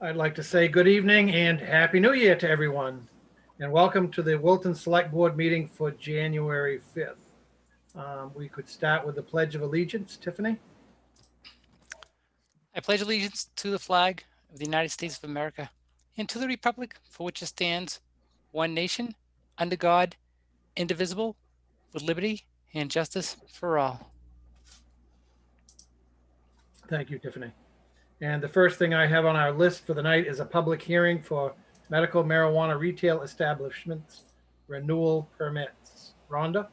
I'd like to say good evening and Happy New Year to everyone. And welcome to the Wilton Select Board meeting for January 5th. We could start with the Pledge of Allegiance. Tiffany? I pledge allegiance to the flag of the United States of America and to the republic for which it stands, one nation, under God, indivisible, with liberty and justice for all. Thank you, Tiffany. And the first thing I have on our list for the night is a public hearing for medical marijuana retail establishments renewal permits. Rhonda?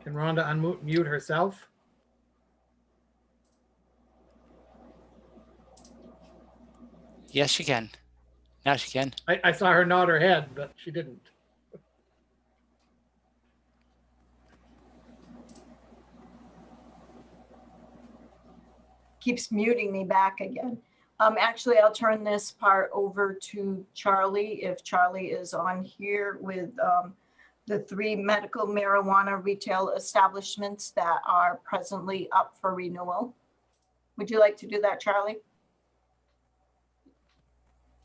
Can Rhonda unmute herself? Yes, she can. Now she can. I saw her nod her head, but she didn't. Keeps muting me back again. Actually, I'll turn this part over to Charlie if Charlie is on here with the 3 medical marijuana retail establishments that are presently up for renewal. Would you like to do that, Charlie?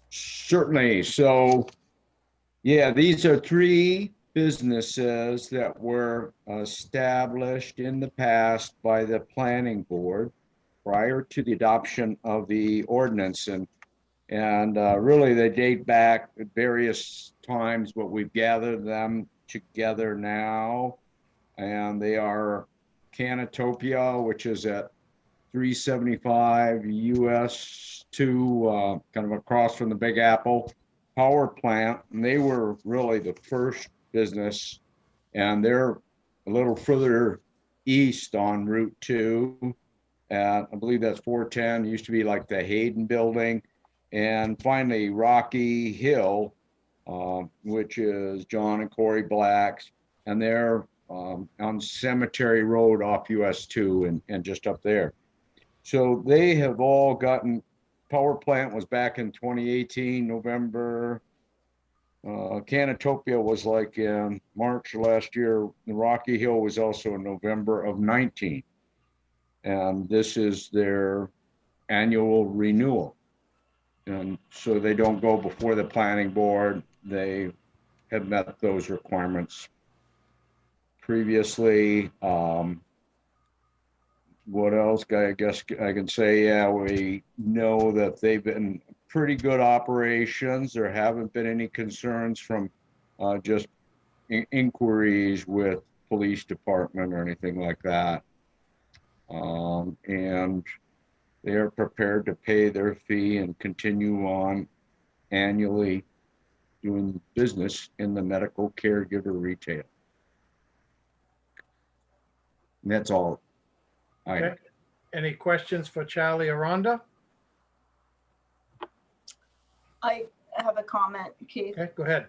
Certainly. So, yeah, these are 3 businesses that were established in the past by the planning board prior to the adoption of the ordinance. And really they date back at various times, but we've gathered them together now. And they are Kineowatha, which is at 375 US 2, kind of across from the Big Apple power plant. And they were really the first business, and they're a little further east on Route 2. I believe that's 410, used to be like the Hayden building. And finally, Rocky Hill, which is John and Corey Black's, and they're on Cemetery Road off US 2 and just up there. So they have all gotten, power plant was back in 2018, November. Kineowatha was like in March last year. The Rocky Hill was also in November of 19. And this is their annual renewal. And so they don't go before the planning board. They have met those requirements previously. What else? I guess I can say, yeah, we know that they've been pretty good operations. There haven't been any concerns from just inquiries with police department or anything like that. And they are prepared to pay their fee and continue on annually doing business in the medical caregiver retail. And that's all. Okay. Any questions for Charlie or Rhonda? I have a comment, Keith. Okay, go ahead.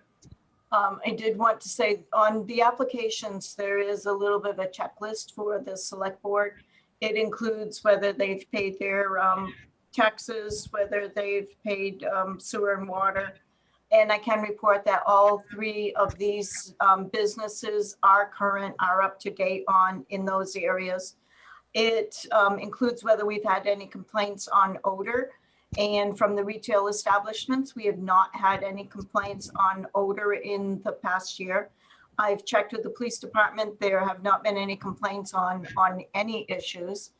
I did want to say on the applications, there is a little bit of a checklist for the select board. It includes whether they've paid their taxes, whether they've paid sewer and water. And I can report that all 3 of these businesses are current, are up to date in those areas. It includes whether we've had any complaints on odor. And from the retail establishments, we have not had any complaints on odor in the past year. I've checked with the police department. There have not been any complaints on any issues.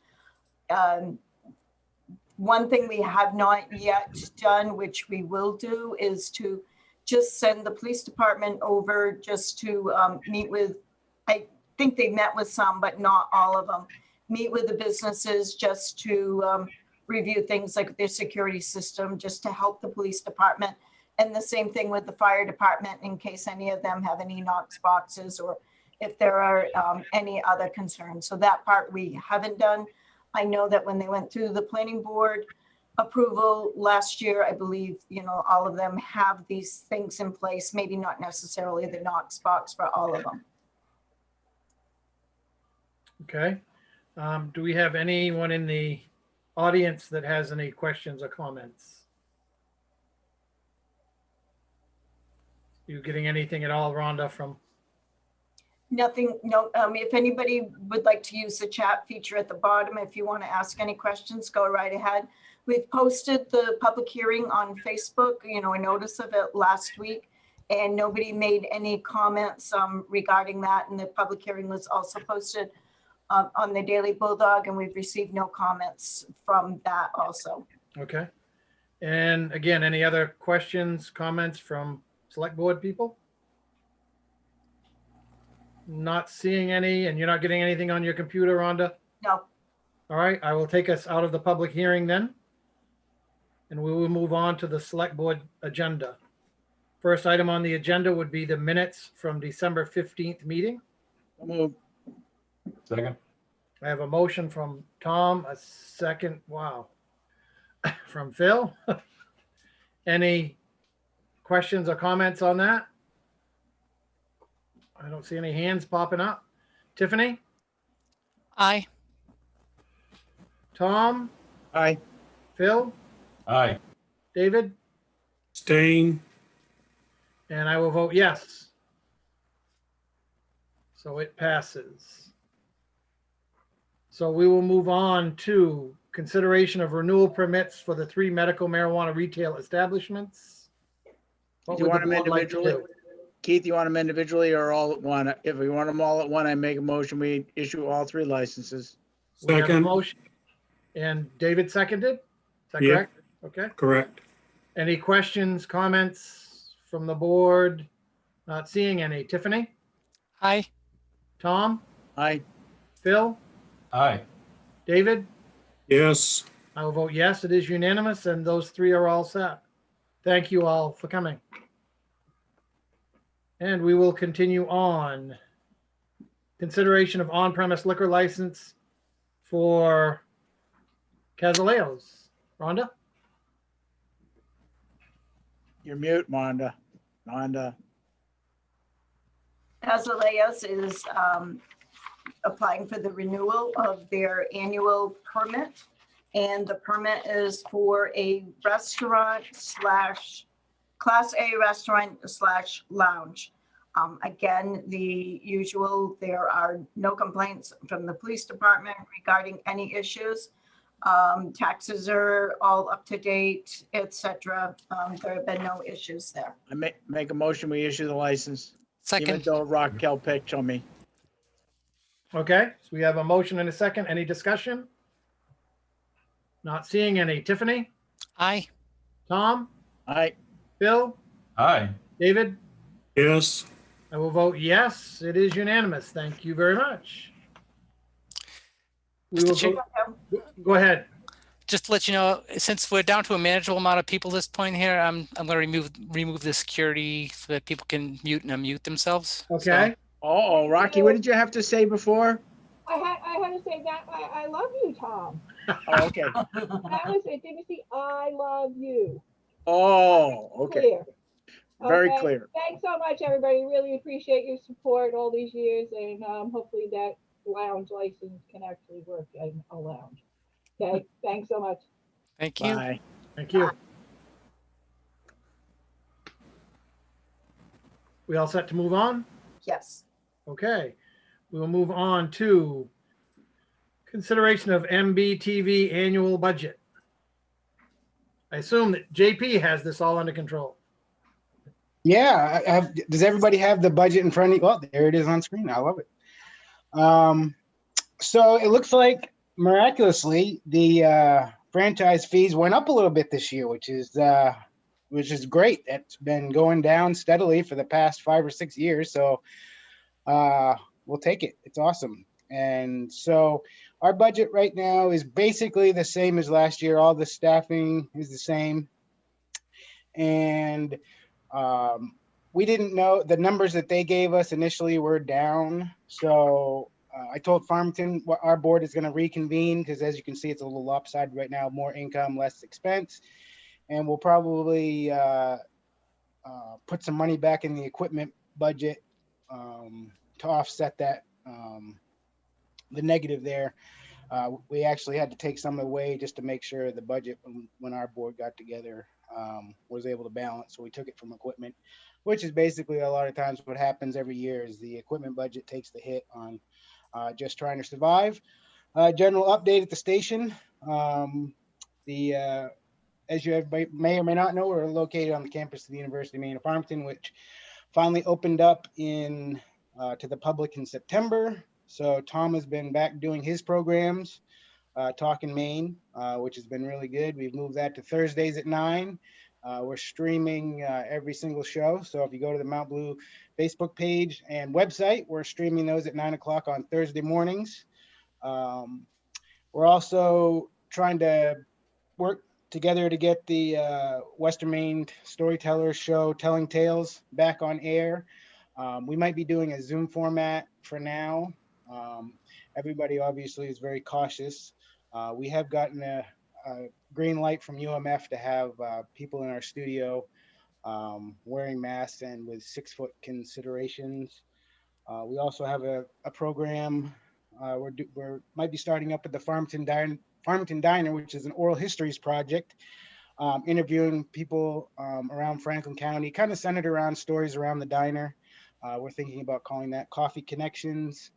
One thing we have not yet done, which we will do, is to just send the police department over just to meet with, I think they met with some, but not all of them, meet with the businesses just to review things like their security system, just to help the police department. And the same thing with the fire department in case any of them have any Knox boxes or if there are any other concerns. So that part we haven't done. I know that when they went through the planning board approval last year, I believe, all of them have these things in place, maybe not necessarily the Knox box for all of them. Okay. Do we have anyone in the audience that has any questions or comments? You getting anything at all, Rhonda, from Nothing, no, if anybody would like to use the chat feature at the bottom, if you want to ask any questions, go right ahead. We've posted the public hearing on Facebook, a notice of it last week, and nobody made any comments regarding that. And the public hearing was also posted on the Daily Bulldog, and we've received no comments from that also. Okay. And again, any other questions, comments from select board people? Not seeing any, and you're not getting anything on your computer, Rhonda? No, All right, I will take us out of the public hearing then. And we will move on to the select board agenda. First item on the agenda would be the minutes from December 15th meeting. So moved. Second. I have a motion from Tom, a second, wow, from Phil. Any questions or comments on that? I don't see any hands popping up. Tiffany, Aye. Tom, Aye. Phil, Aye. David, Abstain. and I will vote yes. So it passes. So we will move on to consideration of renewal permits for the 3 medical marijuana retail establishments. What Do you would the want them board like to individually? do? Keith, you want them individually or all at one? If we want them all at one, I make a motion, we issue all 3 licenses. We have a Second. motion. And David seconded? Is that Yeah. correct? Okay. Correct. Any questions, comments from the board? Not seeing any. Tiffany, Aye. Tom, Aye. Phil, Aye. David? Yes. I will vote yes. It is unanimous, and those 3 are all set. Thank you all for coming. And we will continue on. Consideration of on-premise liquor license for Cazaleos. Rhonda? You're mute, Wanda. Wanda. Azaleas is applying for the renewal of their annual permit. And the permit is for a restaurant slash Class A restaurant slash lounge. Again, the usual, there are no complaints from the police department regarding any issues. Taxes are all up to date, etc. There have been no issues there. I make a motion, we issue the license. Even Second. though Raquel picked on me. Okay, so we have a motion and a second. Any discussion? Not seeing any. Tiffany, Aye. Tom, Aye. Phil, Aye. David? Yes. I will vote yes. It is unanimous. Thank you very much. We will Mr. Chair, go ahead. just to let you know, since we're down to a manageable amount of people at this point here, I'm going to remove the security so that people can mute and unmute themselves. Okay, Oh, Rocky, what did you have to say before? I had to say that I love you, Tom. Oh, okay. That was it. Did you see? I love you. Oh, okay. Clear. Very Okay. clear. Thanks so much, everybody. Really appreciate your support all these years, and hopefully that lounge license can actually work in a lounge. Okay. Thanks so much. Thank you. Bye. thank you. We all set to move on? Yes. Okay, we will move on to consideration of MBTV annual budget. I assume that JP has this all under control. Yeah, does everybody have the budget in front of you? Well, there it is on screen. I love it. So it looks like miraculously the franchise fees went up a little bit this year, which is great. It's been going down steadily for the past 5 or 6 years. So we'll take it. It's awesome. And so our budget right now is basically the same as last year. All the staffing is the same. And we didn't know the numbers that they gave us initially were down. So I told Farmington our board is going to reconvene because, as you can see, it's a little lopsided right now, more income, less expense. And we'll probably put some money back in the equipment budget to offset that, the negative there. We actually had to take some away just to make sure the budget when our board got together was able to balance. So we took it from equipment, which is basically a lot of times what happens every year is the equipment budget takes the hit on just trying to survive. General update at the station. As you may or may not know, we're located on the campus of the University of Maine of Farmington, which finally opened up to the public in September. So Tom has been back doing his programs, Talking Maine, which has been really good. We've moved that to Thursdays at 9. We're streaming every single show. So if you go to the Mount Blue Facebook page and website, we're streaming those at 9 o'clock on Thursday mornings. We're also trying to work together to get the Western Maine Storytellers show Telling Tales back on air. We might be doing a Zoom format for now. Everybody obviously is very cautious. We have gotten a green light from UMF to have people in our studio wearing masks and with 6-foot considerations. We also have a program we're might be starting up at the Farmington Diner, which is an oral histories project, interviewing people around Franklin County, kind of centered around stories around the diner. We're thinking about calling that Coffee Connections.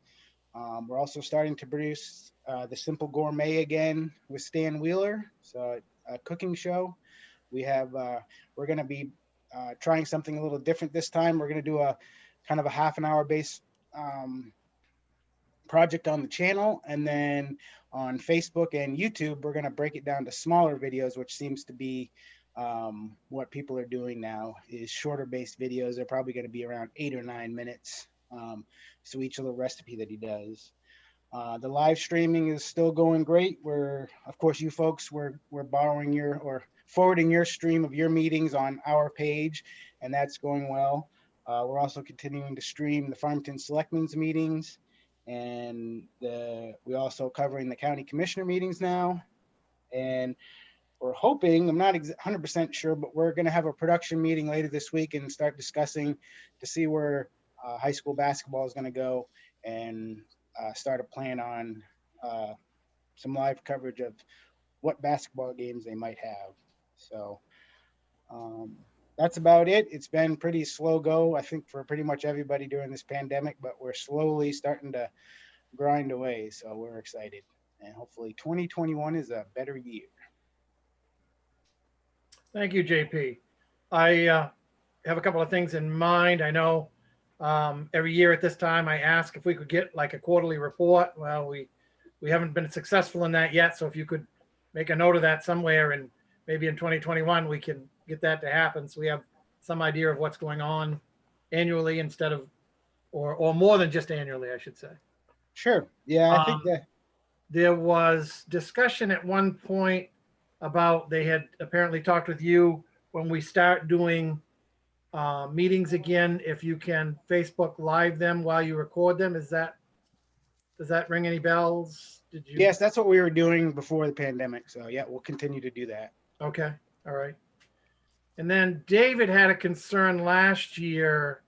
We're also starting to produce the Simple Gourmet again with Stan Wheeler, so a cooking show. We're going to be trying something a little different this time. We're going to do a kind of a half-an-hour based project on the channel, and then on Facebook and YouTube, we're going to break it down to smaller videos, which seems to be what people are doing now, is shorter based videos. They're probably going to be around 8 or 9 minutes. So each little recipe that he does. The live streaming is still going great. Of course, you folks, we're borrowing or forwarding your stream of your meetings on our page, and that's going well. We're also continuing to stream the Farmington Selectmen's meetings, and we're also covering the county commissioner meetings now. And we're hoping, I'm not 100% sure, but we're going to have a production meeting later this week and start discussing to see where high school basketball is going to go, and start a plan on some live coverage of what basketball games they might have. So that's about it. It's been pretty slow go, I think, for pretty much everybody during this pandemic, but we're slowly starting to grind away. So we're excited, and hopefully 2021 is a better year. Thank you, JP. I have a couple of things in mind. I know every year at this time I ask if we could get like a quarterly report. Well, we haven't been successful in that yet. So if you could make a note of that somewhere, and maybe in 2021 we can get that to happen, so we have some idea of what's going on annually instead of, or more than just annually, I should say. Sure. Yeah, I think that there was discussion at one point about, they had apparently talked with you, when we start doing meetings again, if you can Facebook Live them while you record them. Does that ring any bells? Did you? Yes, that's what we were doing before the pandemic. So yeah, we'll continue to do that. Okay. All right. And then David had a concern last year,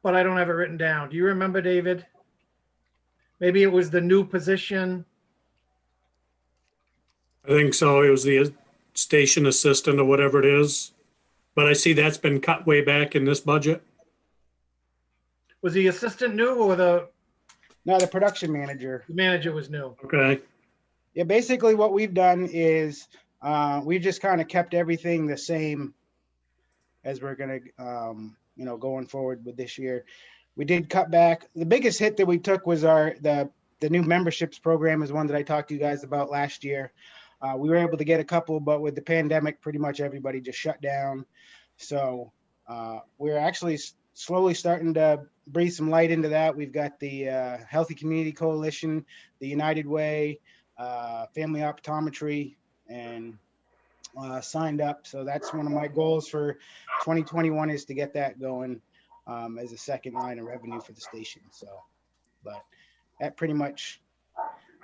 but I don't have it written down. Do you remember, David? Maybe it was the new position. I think so. It was the station assistant or whatever it is. But I see that's been cut way back in this budget. Was the assistant new, or No, the production manager. the manager was new? Okay. Yeah, basically what we've done is we've just kind of kept everything the same as we're going to, going forward with this year. We did cut back. The biggest hit that we took was the new memberships program is one that I talked to you guys about last year. We were able to get a couple, but with the pandemic, pretty much everybody just shut down. So we're actually slowly starting to breathe some light into that. We've got the Healthy Community Coalition, the United Way, Family Optometry, and signed up. So that's one of my goals for 2021 is to get that going as a second line of revenue for the station. So, but that pretty much,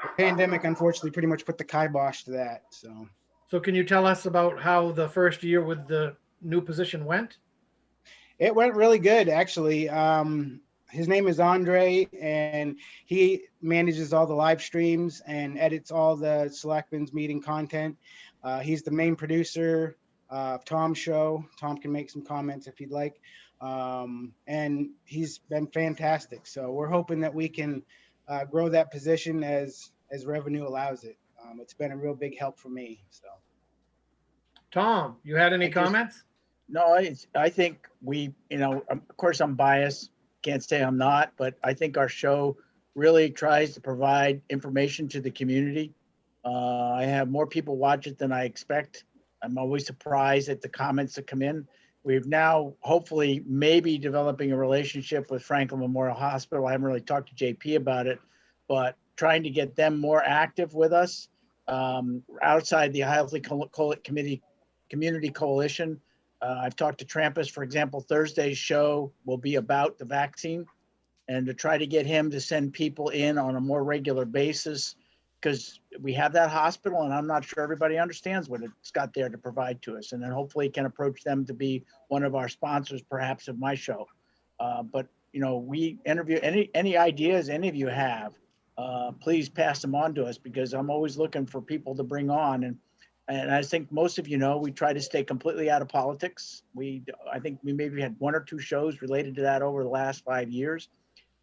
the pandemic unfortunately pretty much put the kibosh to that. So can you tell us about how the first year with the new position went? it went really good, actually. His name is Andre, and he manages all the live streams and edits all the Selectmen's meeting content. He's the main producer of Tom's show. Tom can make some comments if he'd like. And he's been fantastic. So we're hoping that we can grow that position as revenue allows it. It's been a real big help for me. So, Tom, you had any comments? No, I think we, of course I'm biased, can't say I'm not, but I think our show really tries to provide information to the community. I have more people watch it than I expect. I'm always surprised at the comments that come in. We've now hopefully maybe developing a relationship with Franklin Memorial Hospital. I haven't really talked to JP about it, but trying to get them more active with us outside the Healthy Community Coalition. I've talked to Trampus, for example. Thursday's show will be about the vaccine, and to try to get him to send people in on a more regular basis, because we have that hospital and I'm not sure everybody understands what it's got there to provide to us. And then hopefully can approach them to be one of our sponsors, perhaps, of my show. But we interview any ideas any of you have, please pass them on to us, because I'm always looking for people to bring on. And I think most of we try to stay completely out of politics. I think we maybe had 1 or 2 shows related to that over the last 5 years.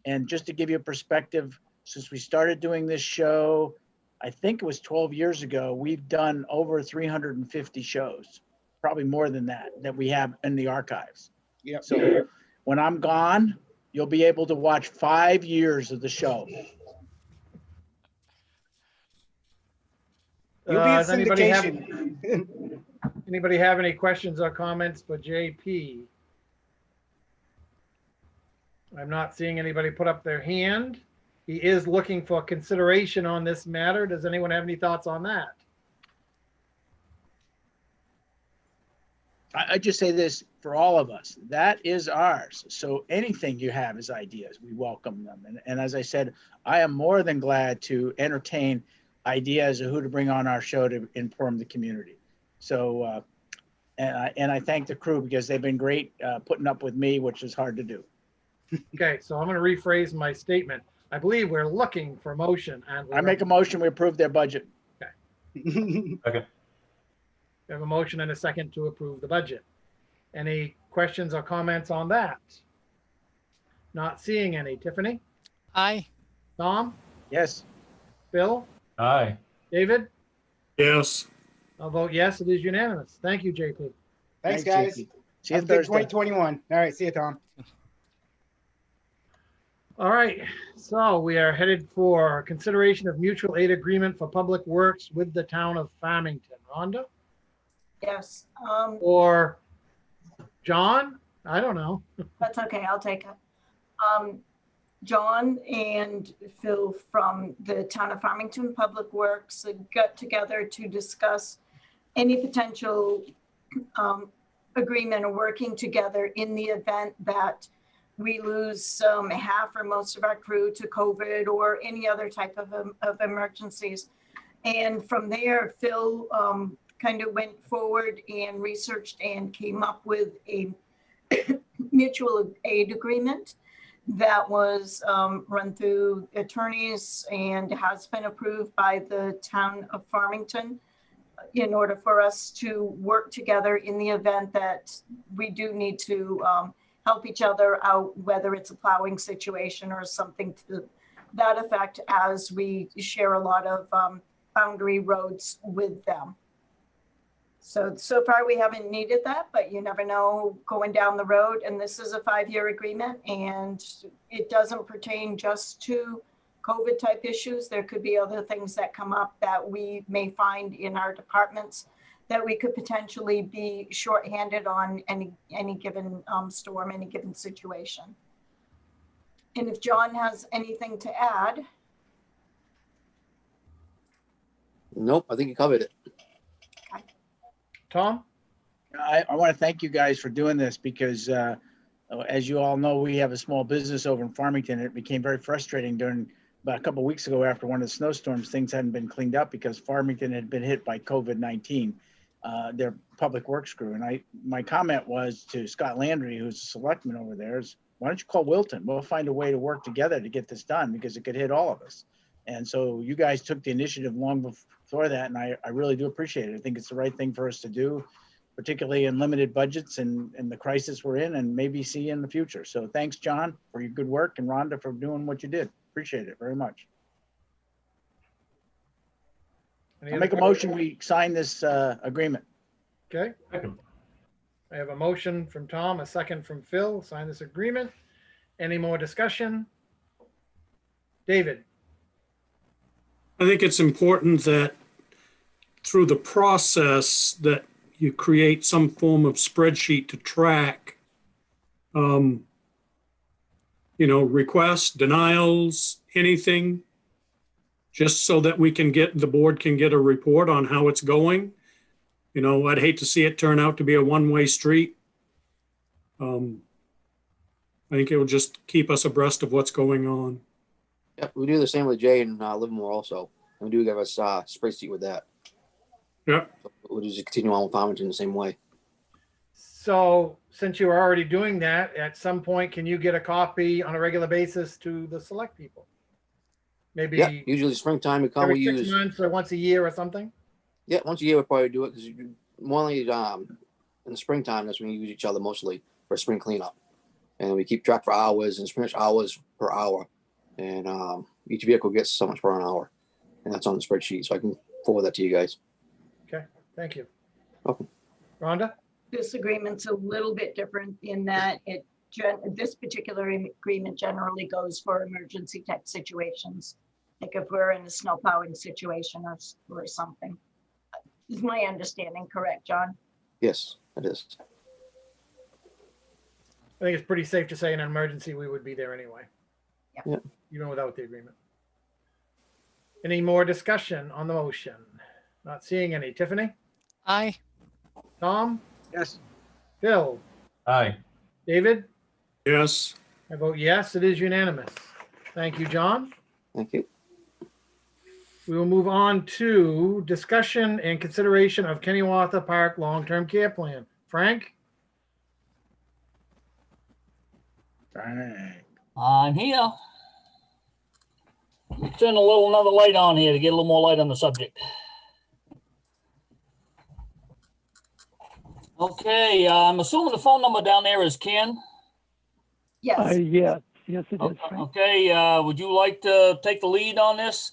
And just to give you a perspective, since we started doing this show, I think it was 12 years ago, we've done over 350 shows, probably more than that we have in the archives. Yep. So when I'm gone, you'll be able to watch 5 years of the show. You'll be in Does anybody syndication. have any questions or comments for JP? I'm not seeing anybody put up their hand. He is looking for consideration on this matter. Does anyone have any thoughts on that? I just say this for all of us, that is ours. So anything you have as ideas, we welcome them. And as I said, I am more than glad to entertain ideas of who to bring on our show to inform the community. So, and I thank the crew, because they've been great putting up with me, which is hard to do. Okay, so I'm going to rephrase my statement. I believe we're looking for motion. And I make a motion, we approve their budget. Second. We have a motion and a second to approve the budget. Any questions or comments on that? Not seeing any. Tiffany? Aye. Tom? Yes. Bill? Aye. David? Yes. I'll vote yes. It is unanimous. Thank you, JP. Thanks, guys. JP. See you Have a good Thursday. 2021. All right. See you, Tom. All right, so we are headed for consideration of mutual aid agreement for public works with the town of Farmington. Rhonda Yes, or John? I don't know. that's okay. I'll take it. John and Phil from the town of Farmington Public Works got together to discuss any potential agreement or working together in the event that we lose half or most of our crew to COVID or any other type of emergencies. And from there, Phil kind of went forward and researched and came up with a mutual aid agreement that was run through attorneys and has been approved by the town of Farmington in order for us to work together in the event that we do need to help each other out, whether it's a plowing situation or something to that effect, as we share a lot of boundary roads with them. So far we haven't needed that, but you never know going down the road. And this is a 5-year agreement, and it doesn't pertain just to COVID type issues. There could be other things that come up that we may find in our departments that we could potentially be shorthanded on any given storm, any given situation. And if John has anything to add. Nope, I think you covered it. Tom? I want to thank you guys for doing this, because as you all know, we have a small business over in Farmington. It became very frustrating during about a couple of weeks ago after one of the snowstorms. Things hadn't been cleaned up because Farmington had been hit by COVID-19. Their public works crew. And my comment was to Scott Landry, who's a selectman over there, is why don't you call Wilton? We'll find a way to work together to get this done, because it could hit all of us. And so you guys took the initiative long for that, and I really do appreciate it. I think it's the right thing for us to do, particularly in limited budgets and the crisis we're in, and maybe see in the future. So thanks, John, for your good work, and Rhonda for doing what you did. Appreciate it very much. Any I'll other make a motion, we sign this agreement. Okay. I have a motion from Tom, a second from Phil, sign this agreement. Any more discussion? David? I think it's important that through the process that you create some form of spreadsheet to track, requests, denials, anything, just so that the board can get a report on how it's going. I'd hate to see it turn out to be a one-way street. I think it will just keep us abreast of what's going on. Yep, we do the same with Jay and Livermore also. And we do give us a spreadsheet with that. Yeah. So we'll just continue on with Farmington the same way. So since you are already doing that, at some point, can you get a copy on a regular basis to the select people? Maybe Yeah, usually springtime we come, every we 6 use. months or once a year or something? Yeah, once a year we'll probably do it because normally in the springtime that's when we use each other mostly for spring cleanup, and we keep track for hours and pretty much hours per hour, and each vehicle gets so much per hour, and that's on the spreadsheet, so I can forward that to you guys. Okay, thank you. Okay. Rhonda? This agreement's a little bit different in that this particular agreement generally goes for emergency type situations. Like if we're in a snow plowing situation or something. Is my understanding correct, John? Yes, it is. I think it's pretty safe to say in an emergency, we would be there anyway. Yeah. Even without the agreement. Any more discussion on the motion? Not seeing any. Tiffany? Aye. Tom? Yes. Phil? Aye. David? Yes. I vote yes, it is unanimous. Thank you, John. Thank you. We will move on to discussion and consideration of Kineowatha Park Long-Term Care Plan. Frank? Frank. I'm here. Turn another light on here to get a little more light on the subject. Okay, I'm assuming the phone number down there is Ken. Yes. Yes, it is. Frank. Okay, would you like to take the lead on this?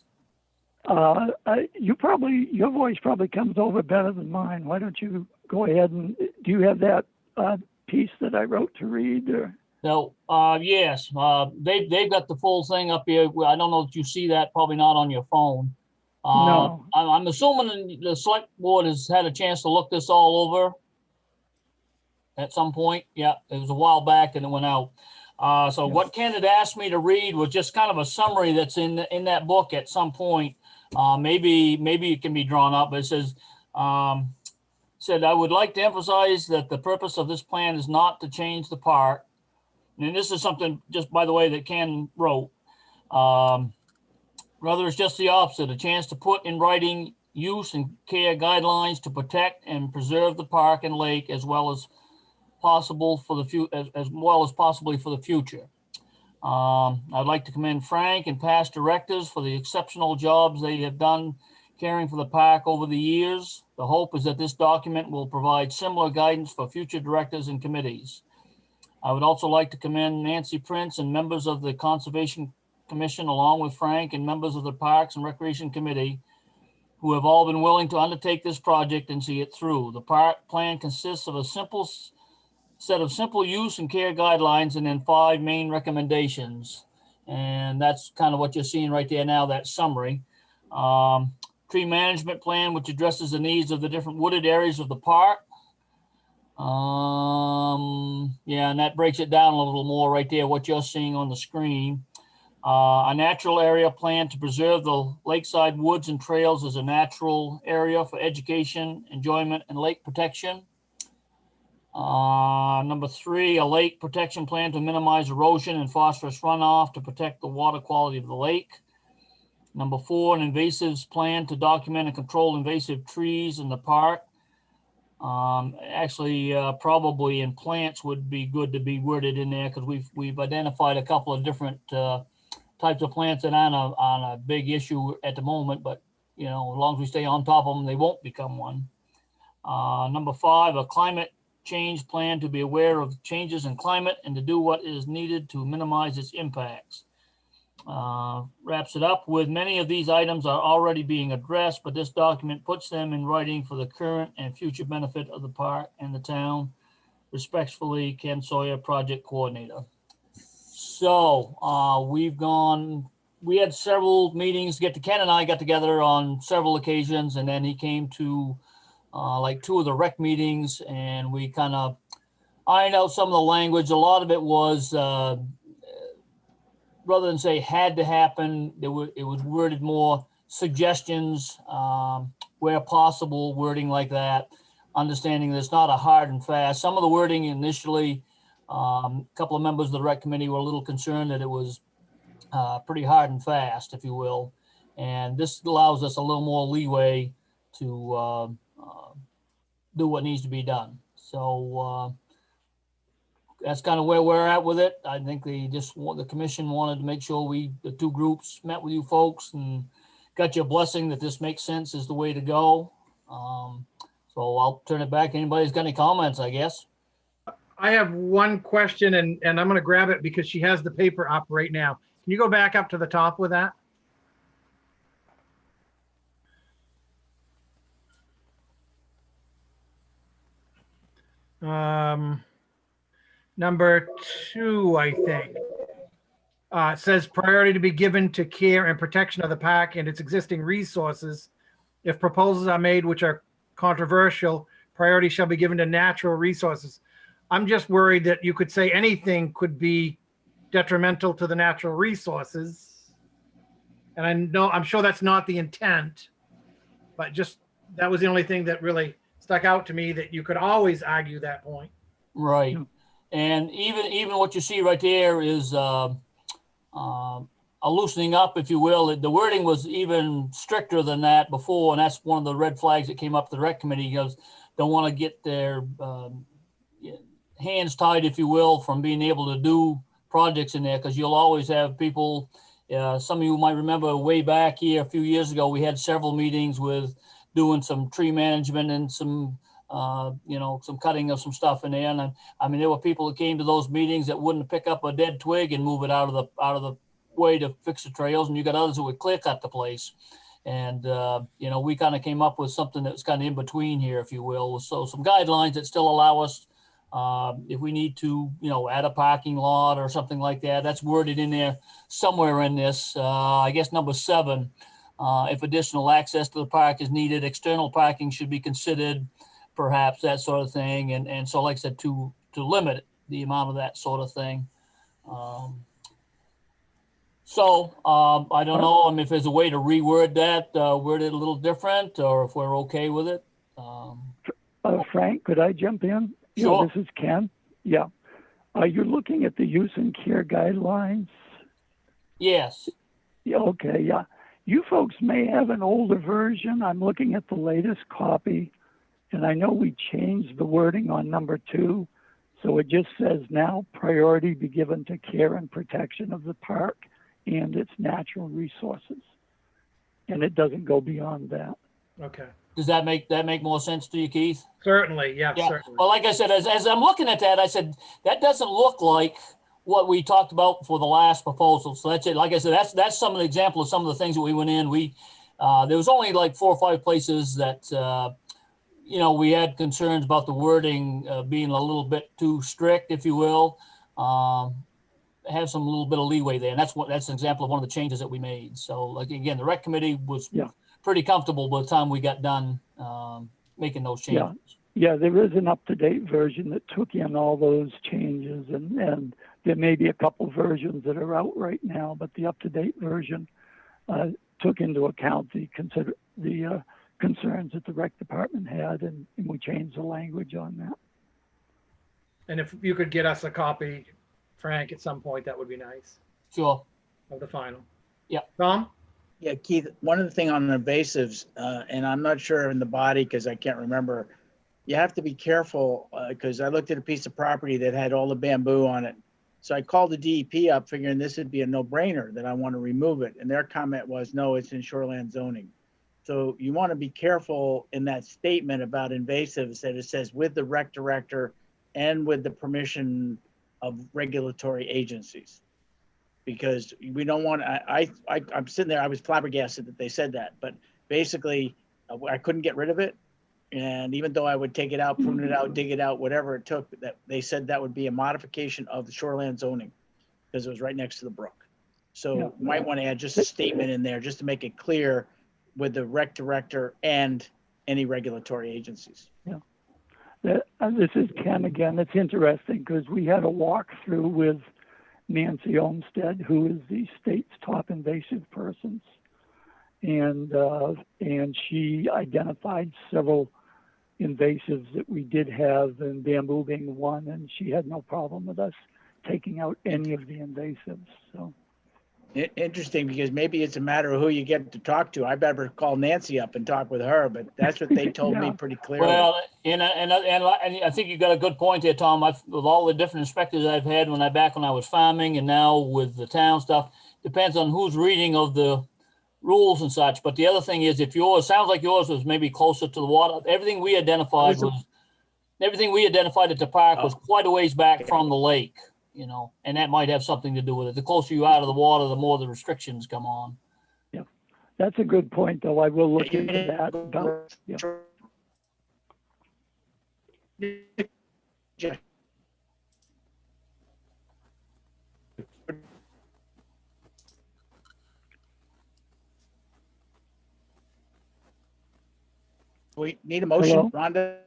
Your voice probably comes over better than mine. Why don't you go ahead and, do you have that piece that I wrote to read? Or? So, yes, they've got the full thing up here. Well, I don't know if you see that, probably not on your phone. No. I'm assuming the select board has had a chance to look this all over at some point. Yeah, it was a while back and it went out. So what Ken had asked me to read was just kind of a summary that's in that book at some point. Maybe it can be drawn up, but it says, said, I would like to emphasize that the purpose of this plan is not to change the park. And this is something, just by the way, that Ken wrote. Rather, it's just the opposite, a chance to put in writing use and care guidelines to protect and preserve the park and lake as well as possible for the as well as possibly for the future. I'd like to commend Frank and past directors for the exceptional jobs they have done caring for the park over the years. The hope is that this document will provide similar guidance for future directors and committees. I would also like to commend Nancy Prince and members of the Conservation Commission, along with Frank and members of the Parks and Recreation Committee, who have all been willing to undertake this project and see it through. The park plan consists of a simple set of simple use and care guidelines and then 5 main recommendations. And that's kind of what you're seeing right there now, that summary. Tree management plan, which addresses the needs of the different wooded areas of the park. Yeah, and that breaks it down a little more right there, what you're seeing on the screen. A natural area plan to preserve the lakeside woods and trails as a natural area for education, enjoyment, and lake protection. Number 3, a lake protection plan to minimize erosion and phosphorus runoff to protect the water quality of the lake. Number 4, an invasives plan to document and control invasive trees in the park. Actually, probably in plants would be good to be worded in there because we've identified a couple of different types of plants that aren't on a big issue at the moment, but you know, as long as we stay on top of them, they won't become one. Number 5, a climate change plan to be aware of changes in climate and to do what is needed to minimize its impacts. Wraps it up with many of these items are already being addressed, but this document puts them in writing for the current and future benefit of the park and the town. Respectfully, Ken Sawyer, Project Coordinator. So we had several meetings. Ken and I got together on several occasions, and then he came to like 2 of the rec meetings, and we kind of ironed out some of the language. A lot of it was, rather than say had to happen, it was worded more suggestions, where possible, wording like that, understanding that it's not a hard and fast. Some of the wording initially, a couple of members of the rec committee were a little concerned that it was pretty hard and fast, if you will. And this allows us a little more leeway to do what needs to be done. So that's kind of where we're at with it. I think the commission wanted to make sure the 2 groups met with you folks and got your blessing that this makes sense is the way to go. So I'll turn it back. Anybody's got any comments, I guess? I have one question, and I'm going to grab it because she has the paper up right now. Can you go back up to the top with that? Number 2, I think. It says priority to be given to care and protection of the park and its existing resources. If proposals are made which are controversial, priority shall be given to natural resources. I'm just worried that you could say anything could be detrimental to the natural resources. And I'm sure that's not the intent, but just, that was the only thing that really stuck out to me, that you could always argue that point. Right. And even what you see right there is a loosening up, if you will. The wording was even stricter than that before, and that's one of the red flags that came up to the rec committee, because don't want to get their hands tied, if you will, from being able to do projects in there, because you'll always have people. Some of you might remember way back here a few years ago, we had several meetings with doing some tree management and some some cutting of some stuff in there. And I mean, there were people that came to those meetings that wouldn't pick up a dead twig and move it out of the way to fix the trails. And you got others who would clear cut the place. And, we kind of came up with something that's kind of in between here, if you will. So some guidelines that still allow us, if we need to, add a parking lot or something like that, that's worded in there somewhere in this. I guess number 7, if additional access to the park is needed, external parking should be considered, perhaps, that sort of thing. And so, like I said, to limit the amount of that sort of thing. I don't know if there's a way to reword that, word it a little different, or if we're okay with it. Frank, could I jump in? Sure. This is Ken. Yeah. You're looking at the use and care guidelines? Yes. Yeah, okay, yeah. You folks may have an older version. I'm looking at the latest copy, and I know we changed the wording on number 2. So it just says now priority be given to care and protection of the park and its natural resources. And it doesn't go beyond that. Okay. Does that make more sense to you, Keith? Certainly, yeah. Certainly. Well, like I said, as I'm looking at that, I said, that doesn't look like what we talked about for the last proposal. So that's it. Like I said, that's some of the example of some of the things that we went in. There was only like 4 or 5 places that, we had concerns about the wording being a little bit too strict, if you will. Have some little bit of leeway there. And that's an example of one of the changes that we made. So like, again, the rec committee was pretty comfortable by the time we got done making those changes. Yeah, there is an up-to-date version that took in all those changes, and there may be a couple versions that are out right now, but the up-to-date version took into account the concerns that the rec department had, and we changed the language on that. And if you could get us a copy, Frank, at some point, that would be nice. Sure. Of the final. Yeah. Tom? Yeah, Keith, one of the things on the invasives, and I'm not sure in the body because I can't remember, you have to be careful because I looked at a piece of property that had all the bamboo on it. So I called the DEP up figuring this would be a no-brainer that I want to remove it. And their comment was, no, it's in shoreland zoning. So you want to be careful in that statement about invasives that it says with the rec director and with the permission of regulatory agencies. Because we don't want, I'm sitting there, I was flabbergasted that they said that, but basically I couldn't get rid of it. And even though I would take it out, prune it out, dig it out, whatever it took, that they said that would be a modification of the shoreline zoning because it was right next to the brook. So Yeah. you might want to add just a statement in there just to make it clear with the rec director and any regulatory agencies. This is Ken again. It's interesting because we had a walkthrough with Nancy Olmsted, who is the state's top invasive persons. And she identified several invasives that we did have, and bamboo being one, and she had no problem with us taking out any of the invasives. So Interesting, because maybe it's a matter of who you get to talk to. I better call Nancy up and talk with her, but that's what they told me Yeah. pretty clearly. Well, and I think you got a good point there, Tom. With all the different inspectors I've had when I was farming and now with the town stuff, depends on who's reading of the rules and such. But the other thing is, if yours sounds like yours was maybe closer to the water, everything we identified at the park was quite a ways back from the lake, you know, and that might have something to do with it. The closer you are to the water, the more the restrictions come on. yeah, that's a good point, though. I will look into that. Yeah. We need a motion, Hello? Rhonda?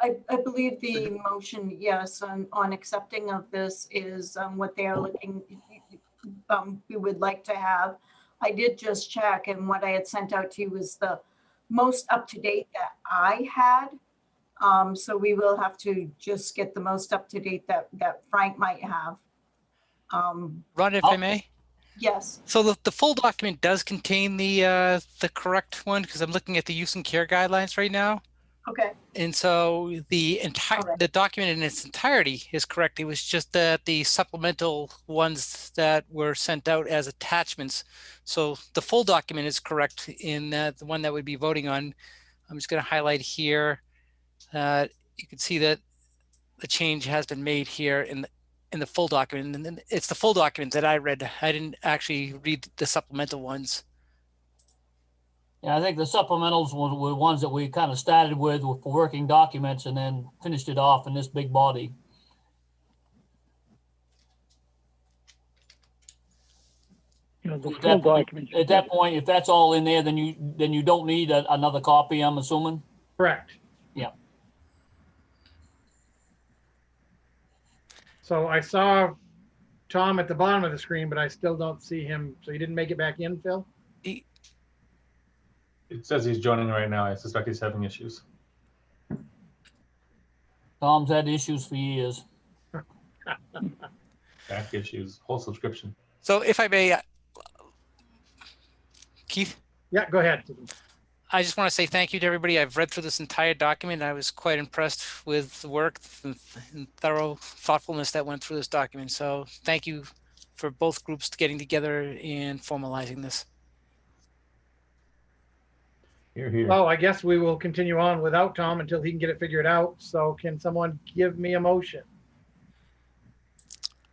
I believe the motion, yes, on accepting of this is what they are looking, we would like to have. I did just check, and what I had sent out to you was the most up-to-date that I had. So we will have to just get the most up-to-date that Frank might have. Rhonda, if I may. Yes, So the full document does contain the correct one, because I'm looking at the use and care guidelines right now. okay, And so the entire Alright. the document in its entirety is correct. It was just that the supplemental ones that were sent out as attachments. So the full document is correct in the one that we'd be voting on. I'm just going to highlight here. You can see that the change has been made here in the full document, and then it's the full document that I read. I didn't actually read the supplemental ones. Yeah, I think the supplementals were ones that we kind of started with for working documents and then finished it off in this big body. You know, the At full that point- document. At that point, if that's all in there, then you don't need another copy, I'm assuming. Correct. Yeah. So I saw Tom at the bottom of the screen, but I still don't see him. So you didn't make it back in, Phil? It says he's joining right now. I suspect he's having issues. Tom's had issues for years. Back issues, whole subscription. So if I may, Keith, Yeah, go ahead. I just want to say thank you to everybody. I've read through this entire document. I was quite impressed with the work and thorough thoughtfulness that went through this document. So thank you for both groups getting together and formalizing this. Here, here. Well, I guess we will continue on without Tom until he can get it figured out. So can someone give me a motion?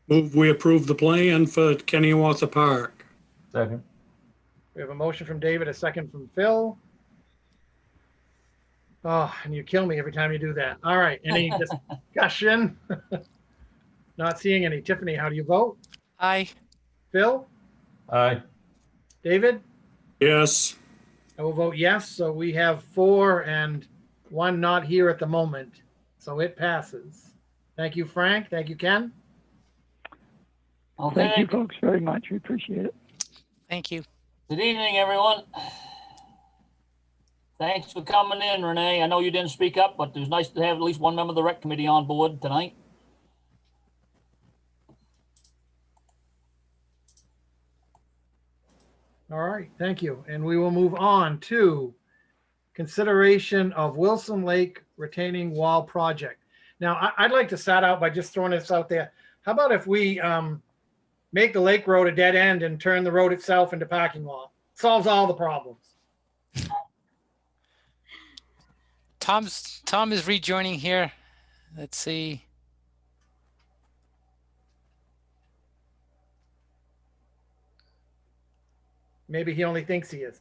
Move we approve the plan for Kineowatha Park. Second. We have a motion from David, a second from Phil. Oh, and you kill me every time you do that. All right, any discussion? Not seeing any. Tiffany, how do you vote? Aye. Phil? Aye. David? Yes. I will vote yes. So we have 4 and 1 not here at the moment. So it passes. Thank you, Frank. Thank you, Ken. Okay. Thank you folks very much. We appreciate it. Thank you. Good evening, everyone. Thanks for coming in, Renee. I know you didn't speak up, but it was nice to have at least one member of the rec committee on board tonight. All right, thank you. And we will move on to consideration of Wilson Lake retaining wall project. Now, I'd like to start out by just throwing this out there. How about if we make the lake road a dead end and turn the road itself into parking lot. Solves all the problems. Tom is rejoining here. Let's see. Maybe he only thinks he is.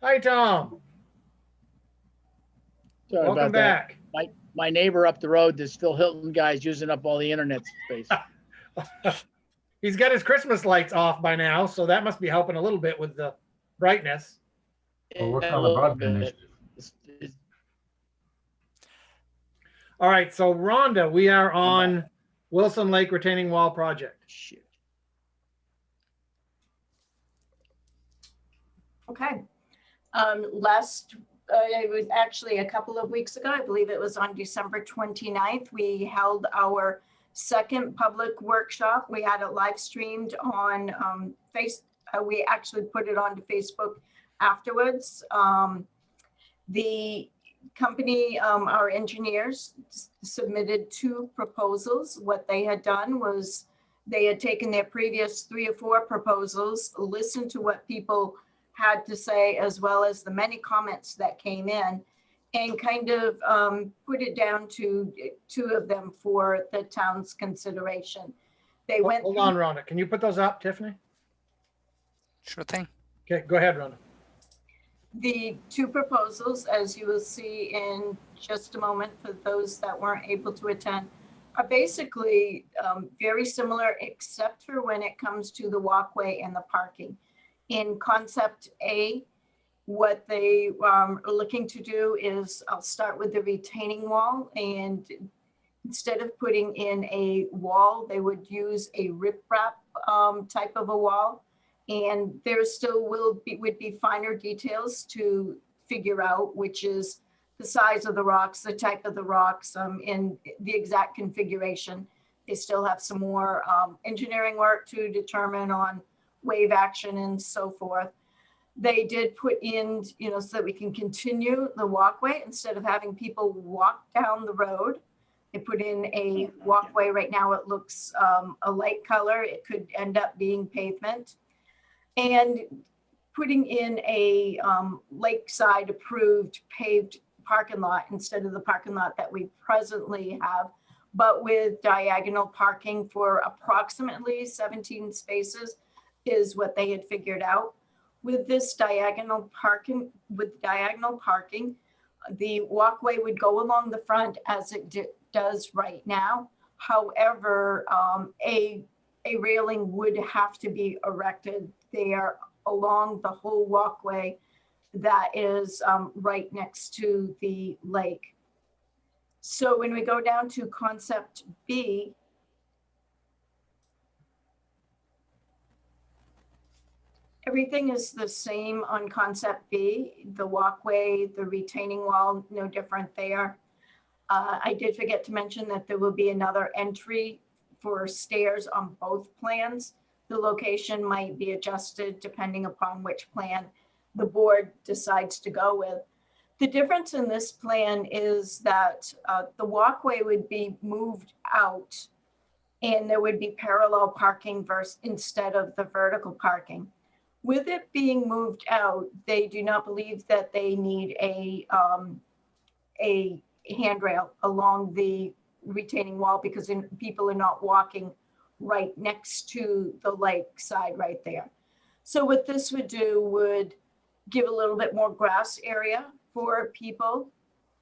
Hi, Tom. Sorry Welcome about that. back. My neighbor up the road, there's still Hilton guys using up all the internet space. He's got his Christmas lights off by now, so that must be helping a little bit with the brightness. We're working A on the little broadband bit. initiative. It's- All right, so Rhonda, we are on Wilson Lake Retaining Wall project. Shit. Okay. It was actually a couple of weeks ago, I believe it was on December 29th, we held our second public workshop. We had it live streamed on we actually put it onto Facebook afterwards. The company, our engineers submitted 2 proposals. What they had done was they had taken their previous 3 or 4 proposals, listened to what people had to say, as well as the many comments that came in, and kind of put it down to 2 of them for the town's consideration. They went. Hold on, Rhonda. Can you put those up, Tiffany? Sure thing. Okay, go ahead, Rhonda. The 2 proposals, as you will see in just a moment for those that weren't able to attend, are basically very similar, except for when it comes to the walkway and the parking. In concept A, what they are looking to do is, I'll start with the retaining wall, and instead of putting in a wall, they would use a riprap type of a wall. And there still would be finer details to figure out, which is the size of the rocks, the type of the rocks, and the exact configuration. They still have some more engineering work to determine on wave action and so forth. They did put in, so that we can continue the walkway instead of having people walk down the road. They put in a walkway. Right now it looks a light color. It could end up being pavement. And putting in a lakeside approved paved parking lot instead of the parking lot that we presently have, but with diagonal parking for approximately 17 spaces is what they had figured out. With this diagonal parking, the walkway would go along the front as it does right now. However, a railing would have to be erected there along the whole walkway that is right next to the lake. So when we go down to concept B, everything is the same on concept B. The walkway, the retaining wall, no different there. I did forget to mention that there will be another entry for stairs on both plans. The location might be adjusted depending upon which plan the board decides to go with. The difference in this plan is that the walkway would be moved out and there would be parallel parking instead of the vertical parking. With it being moved out, they do not believe that they need a handrail along the retaining wall because people are not walking right next to the lake side right there. So what this would do would give a little bit more grass area for people,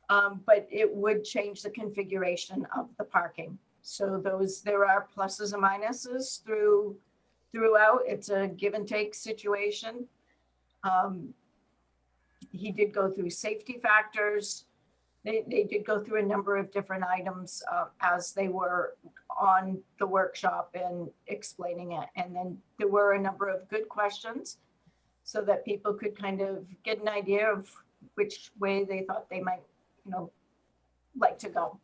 but it would change the configuration of the parking. So there are pluses and minuses throughout. It's a give and take situation. He did go through safety factors. They did go through a number of different items as they were on the workshop and explaining it. And then there were a number of good questions so that people could kind of get an idea of which way they thought they might, like to go.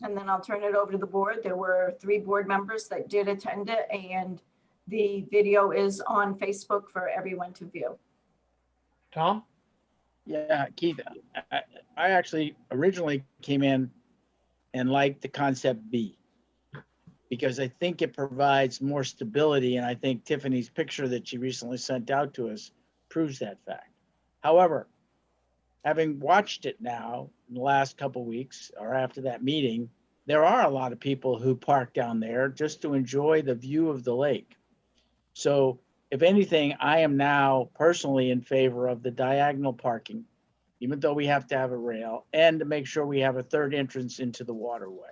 And then I'll turn it over to the board. There were 3 board members that did attend it, and the video is on Facebook for everyone to view. Tom? Yeah, Keith, I actually originally came in and liked the concept B because I think it provides more stability. And I think Tiffany's picture that she recently sent out to us proves that fact. However, having watched it now in the last couple of weeks or after that meeting, there are a lot of people who park down there just to enjoy the view of the lake. So if anything, I am now personally in favor of the diagonal parking, even though we have to have a rail, and to make sure we have a third entrance into the waterway.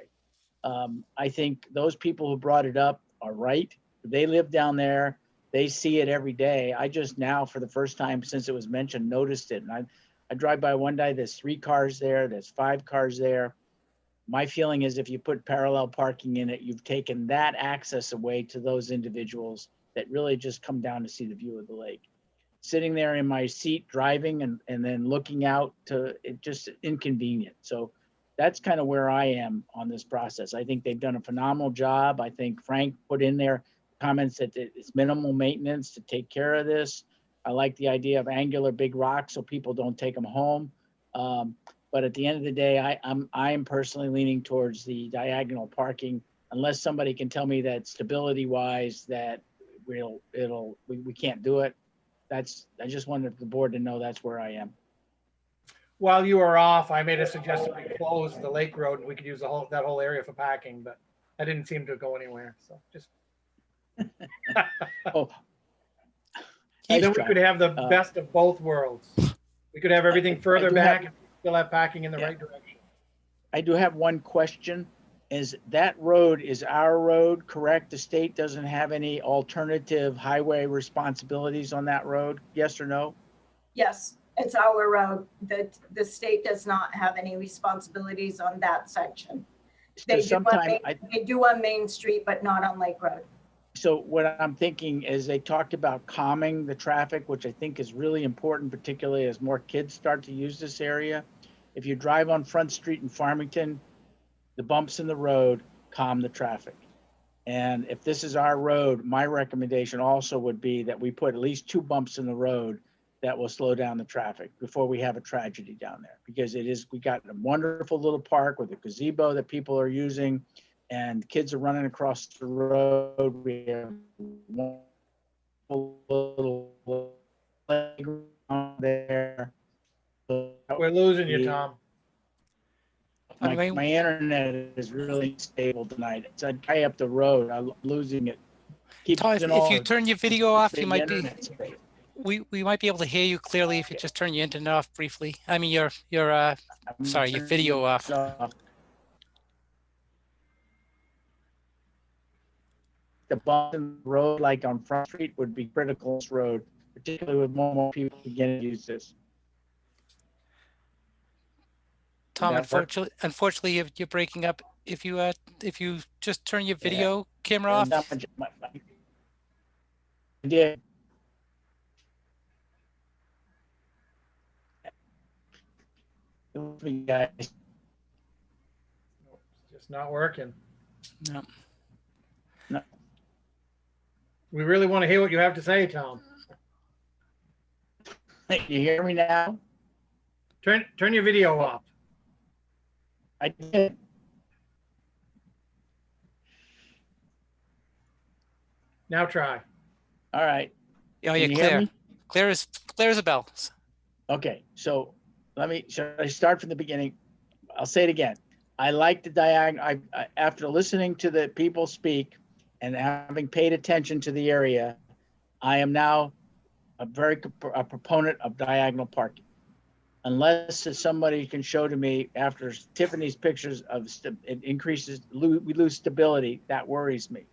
I think those people who brought it up are right. They live down there. They see it every day. I just now, for the first time since it was mentioned, noticed it. And I drive by one day, there's 3 cars there, there's 5 cars there. My feeling is if you put parallel parking in it, you've taken that access away to those individuals that really just come down to see the view of the lake. Sitting there in my seat driving and then looking out to it, just inconvenient. So that's kind of where I am on this process. I think they've done a phenomenal job. I think Frank put in there comments that it's minimal maintenance to take care of this. I like the idea of angular big rocks so people don't take them home. But at the end of the day, I am personally leaning towards the diagonal parking, unless somebody can tell me that stability wise that we can't do it. I just wanted the board to know that's where I am. While you were off, I made a suggestion we close the lake road and we could use that whole area for parking, but that didn't seem to go anywhere. So just. Oh. And then we could have the best of both worlds. We could have everything further back and still have parking in the right direction. I do have one question. Is that road is our road, correct? The state doesn't have any alternative highway responsibilities on that road? Yes or no? Yes, it's our road. The state does not have any responsibilities on that section. They do on Main Street, but not on Lake Road. So what I'm thinking is they talked about calming the traffic, which I think is really important, particularly as more kids start to use this area. If you drive on Front Street in Farmington, the bumps in the road calm the traffic. And if this is our road, my recommendation also would be that we put at least 2 bumps in the road that will slow down the traffic before we have a tragedy down there. Because we got a wonderful little park with a gazebo that people are using, and kids are running across the road. We have one little playground there. We're losing you, Tom. My internet is really stable tonight. It's a guy up the road. I'm losing it. Tom, if you turn your video off, you might be. We might be able to hear you clearly if you just turn your internet off briefly. I mean, your video off. The bump in the road, like on Front Street, would be critical on this road, particularly with more and more people beginning to use this. Tom, unfortunately, you're breaking up. If you just turn your video camera off. Yeah. Guys. Just not working. No. No. We really want to hear what you have to say, Tom. You hear me now? Turn your video off. I did. Now try. All right. Oh, you're clear. Clear as a bell. Okay, so should I start from the beginning? I'll say it again. I like the diagonal. After listening to the people speak and having paid attention to the area, I am now a proponent of diagonal parking. Unless somebody can show to me after Tiffany's pictures of it increases, we lose stability, that worries me.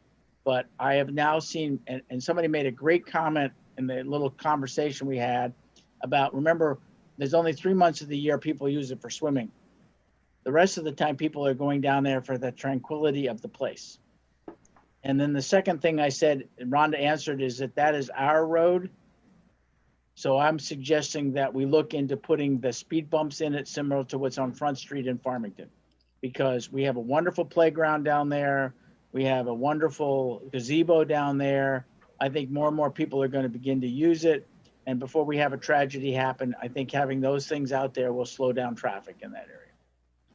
But I have now seen, and somebody made a great comment in the little conversation we had about, remember, there's only 3 months of the year people use it for swimming. The rest of the time, people are going down there for the tranquility of the place. And then the second thing I said, and Rhonda answered, is that is our road. So I'm suggesting that we look into putting the speed bumps in it similar to what's on Front Street in Farmington, because we have a wonderful playground down there. We have a wonderful gazebo down there. I think more and more people are going to begin to use it. And before we have a tragedy happen, I think having those things out there will slow down traffic in that area.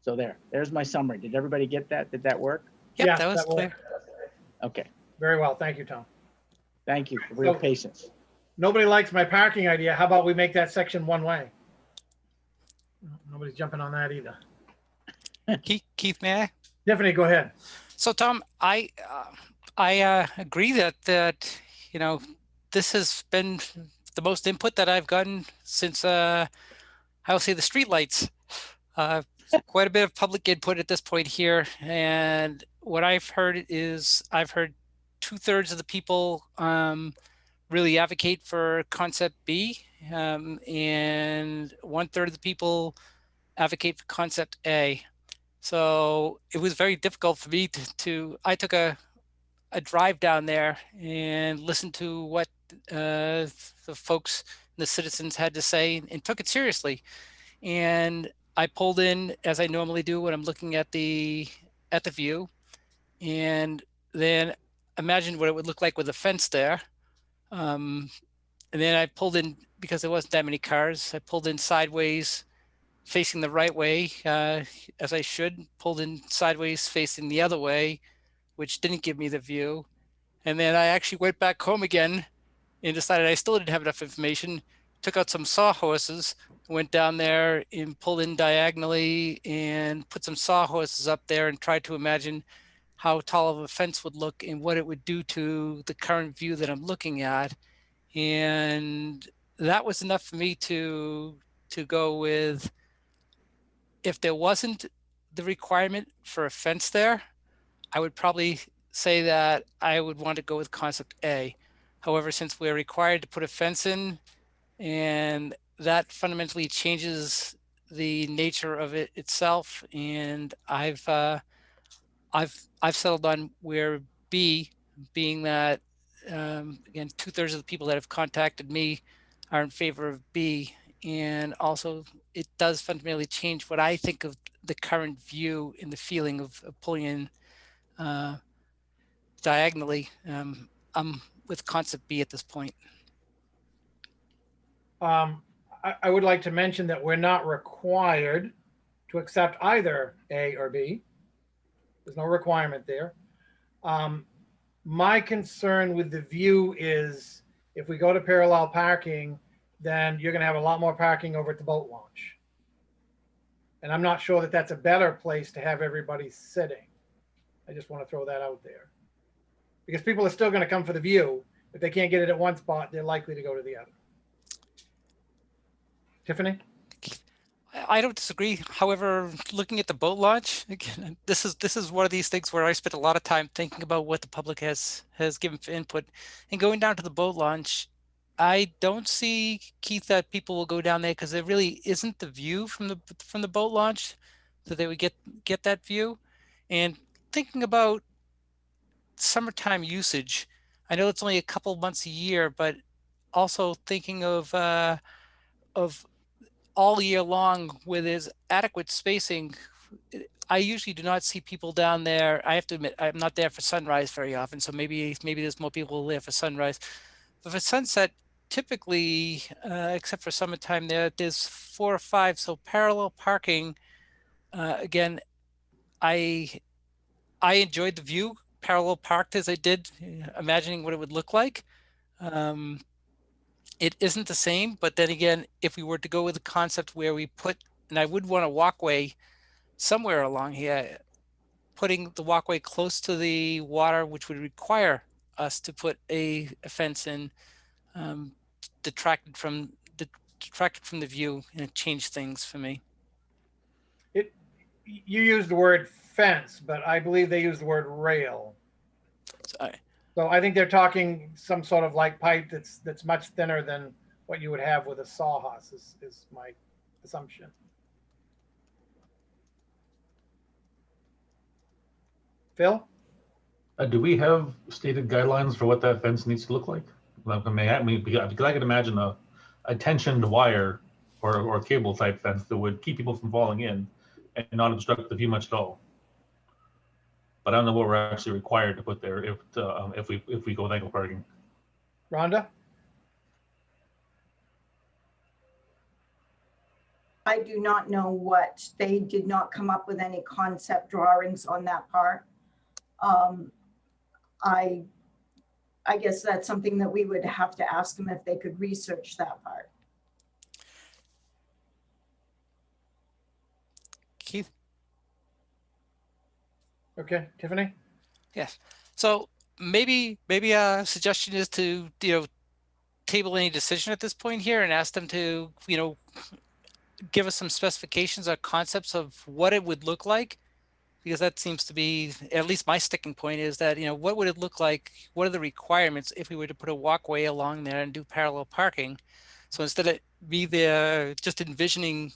So there's my summary. Did everybody get that? Did that work? Yep, Yeah, that was clear. Okay, Very well. Thank you, Tom. thank you for your So- patience. Nobody likes my parking idea. How about we make that section one way? Nobody's jumping on that either. Keith, may I? Tiffany, go ahead. So Tom, I agree that you know, this has been the most input that I've gotten since I'll say the streetlights. Quite a bit of public input at this point here, and what I've heard is 2/3 of the people really advocate for concept B, and 1/3 of the people advocate for concept A. So it was very difficult for me I took a drive down there and listened to what the folks, the citizens had to say, and took it seriously. And I pulled in, as I normally do when I'm looking at the view, and then imagined what it would look like with a fence there. And then I pulled in, because there wasn't that many cars, I pulled in sideways facing the right way, as I should, pulled in sideways facing the other way, which didn't give me the view. And then I actually went back home again and decided I still didn't have enough information, took out some sawhorses, went down there and pulled in diagonally and put some sawhorses up there and tried to imagine how tall of a fence would look and what it would do to the current view that I'm looking at. And that was enough for me to go with, if there wasn't the requirement for a fence there, I would probably say that I would want to go with concept A. However, since we're required to put a fence in, and that fundamentally changes the nature of it itself, and I've settled on where B, being that again, 2/3 of the people that have contacted me are in favor of B, and also it does fundamentally change what I think of the current view and the feeling of pulling in diagonally. I'm with concept B at this point. I would like to mention that we're not required to accept either A or B. There's no requirement there. My concern with the view is if we go to parallel parking, then you're going to have a lot more parking over at the boat launch. And I'm not sure that that's a better place to have everybody sitting. I just want to throw that out there. Because people are still going to come for the view. If they can't get it at one spot, they're likely to go to the other. Tiffany? I don't disagree. However, looking at the boat launch, again, this is one of these things where I spent a lot of time thinking about what the public has given for input. And going down to the boat launch, I don't see, Keith, that people will go down there because there really isn't the view from the boat launch that they would get that view. And thinking about summertime usage, I know it's only a couple months a year, but also thinking of all year long where there's adequate spacing. I usually do not see people down there. I have to admit, I'm not there for sunrise very often, so maybe there's more people there for sunrise. But for sunset, typically, except for summertime, there's 4 or 5. So parallel parking, again, I enjoyed the view, parallel parked as I did, imagining what it would look like. It isn't the same, but then again, if we were to go with the concept where we put, and I would want a walkway somewhere along here, putting the walkway close to the water, which would require us to put a fence in, detracted from the view, and it changed things for me. You used the word fence, but I believe they used the word rail. So I think they're talking some sort of like pipe that's much thinner than what you would have with a sawhorse is my assumption. Phil? Do we have stated guidelines for what that fence needs to look like? Because I could imagine a tensioned wire or a cable type fence that would keep people from falling in and not obstruct the view much at all. But I don't know what we're actually required to put there if we go with angle parking. Rhonda? I do not know what, they did not come up with any concept drawings on that part. I guess that's something that we would have to ask them if they could research that part. Keith? Okay, Tiffany? Yes. So maybe a suggestion is to, table any decision at this point here and ask them to, give us some specifications or concepts of what it would look like, because that seems to be at least my sticking point is that, what would it look like? What are the requirements if we were to put a walkway along there and do parallel parking? So instead of be there just envisioning,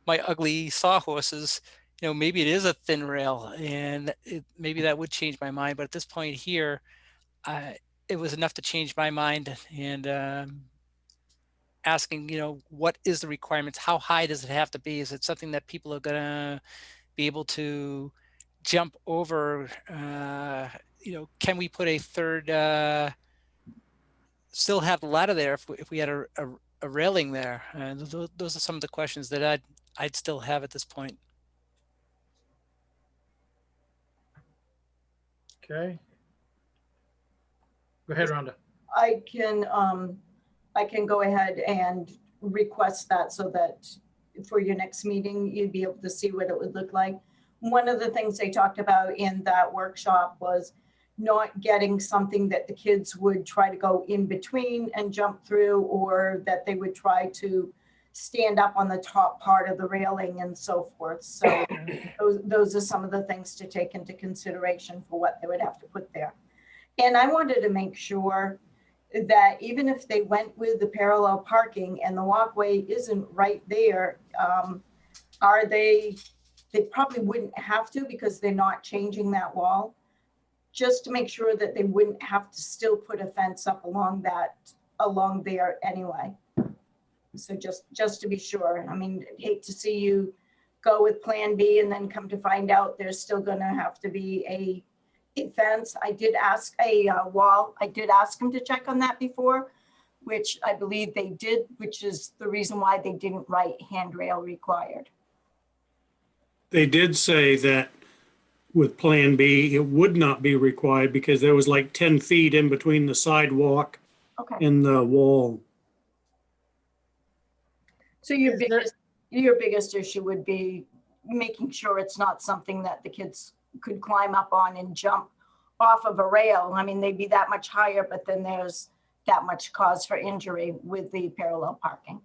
my ugly sawhorses, maybe it is a thin rail, and maybe that would change my mind. But at this point here, it was enough to change my mind, and asking, what is the requirements? How high does it have to be? Is it something that people are gonna be able to jump over? Can we put a third, still have the ladder there if we had a railing there? Those are some of the questions that I'd still have at this point. Okay. Go ahead, Rhonda. I can go ahead and request that so that for your next meeting, you'd be able to see what it would look like. One of the things they talked about in that workshop was not getting something that the kids would try to go in between and jump through, or that they would try to stand up on the top part of the railing and so forth. So those are some of the things to take into consideration for what they would have to put there. And I wanted to make sure that even if they went with the parallel parking and the walkway isn't right there, they probably wouldn't have to, because they're not changing that wall, just to make sure that they wouldn't have to still put a fence up along there anyway. So just to be sure. I mean, I'd hate to see you go with plan B and then come to find out there's still gonna have to be a fence. I did ask a wall. I did ask them to check on that before, which I believe they did, which is the reason why they didn't write handrail required. They did say that with Plan B, it would not be required because there was like 10 feet in between the sidewalk Okay. and the wall. So your biggest issue would be making sure it's not something that the kids could climb up on and jump off of a rail. I mean, they'd be that much higher, but then there's that much cause for injury with the parallel parking.